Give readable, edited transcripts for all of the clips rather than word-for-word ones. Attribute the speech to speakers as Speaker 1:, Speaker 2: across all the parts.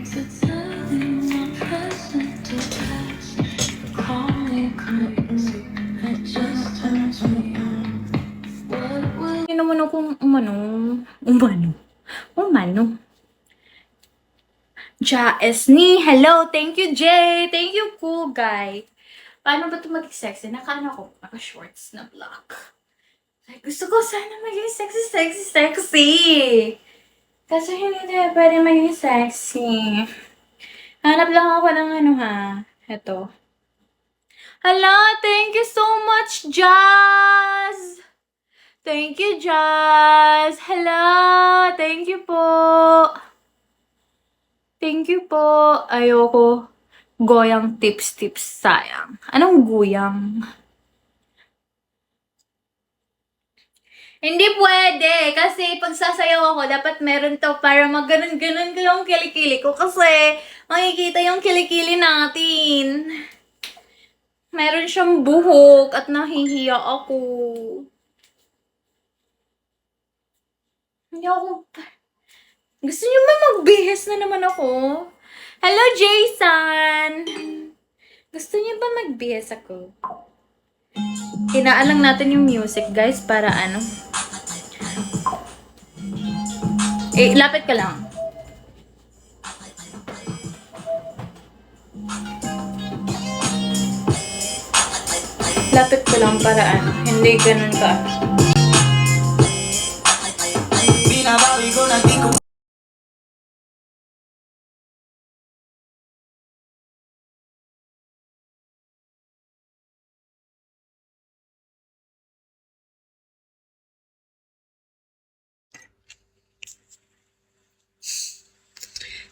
Speaker 1: Hindi naman akong umano. Jaesni, hello, thank you, Jay. Thank you, cool guy. Paano ba ito maging sexy? Naka-shorts na black. Ay, gusto ko sana maging sexy. Kasi hindi na pwede maging sexy. Hanap lang ako ng Ito. Hello, thank you so much, Jazz! Thank you, Jazz! Hello! Thank you po! Thank you po! Ayoko. Goyang tips, sayang. Anong guyang? Hindi pwede! Kasi pag sasayaw ako, dapat meron to para mag-ganon-ganon ko yung kilikili ko. Kasi makikita yung kilikili natin. Meron siyang buhok at nahihiya ako. Hindi ako... Gusto niyo ba magbihis na naman ako? Hello, Jason! Gusto niyo ba magbihis ako? Inaan lang natin yung music, guys, para lapit ka lang. Lapit ko lang para hindi ganun ka. Binabawi ko na di ko.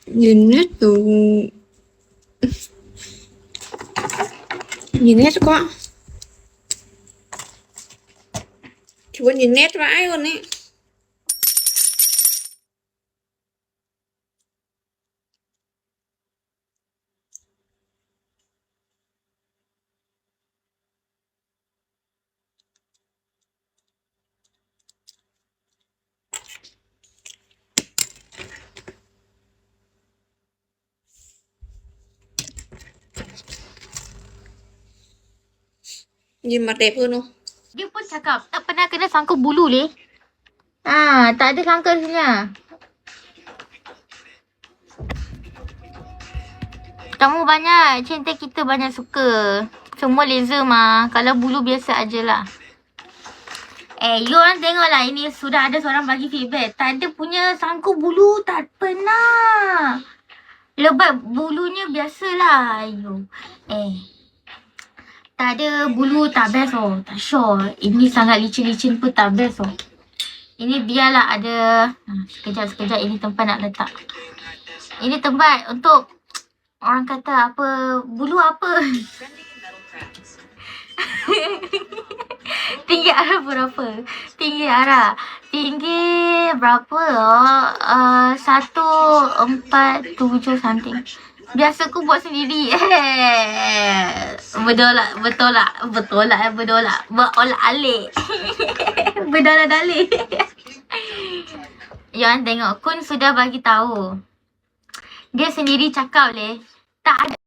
Speaker 2: Nhìn nét quá. Chú nhìn nét vãi luôn ấy. Nhìn mặt đẹp hơn không?
Speaker 3: Dia pun cakap tak pernah kena sangkut bulu leh. Tak ada sangkutnya. Kamu banyak, cinta kita banyak suka. Semua laser mah. Kalau bulu biasa ajalah. You orang tengoklah, ini sudah ada seorang bagi feedback. Tak ada punya sangkut bulu, tak pernah. Lebat bulunya biasalah. Tak ada bulu tak best tak sure. Ini sangat licin-licin pun tak best Ini biarlah ada. Sekejap ini tempat nak letak. Ini tempat untuk orang kata apa, bulu apa. Tinggi Ara berapa? Tinggi Ara. Tinggi berapa? 147 something. Biasa aku buat sendiri. Berdolak. Berolah alik. Berdola dalik. Yang tengok, Kun sudah bagi tahu. Dia sendiri cakap leh. Tak ada.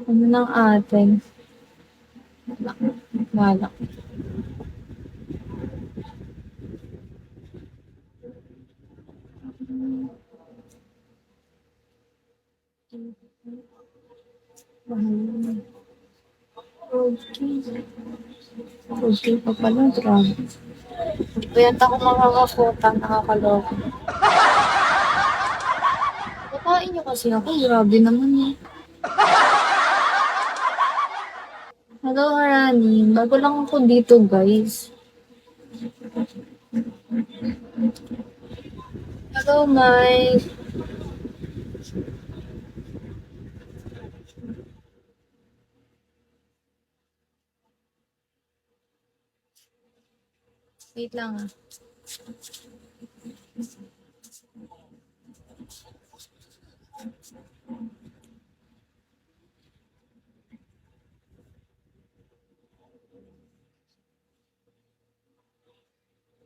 Speaker 1: Ano ng atin? Wala. Okay pa pala, grabe. Kaya ako makakakuta, nakakaloko. Kakain niyo kasi ako, grabe naman eh. Hello, Rani. Bago lang ako dito, guys. Hello, Mike. Wait lang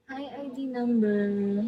Speaker 3: ID number.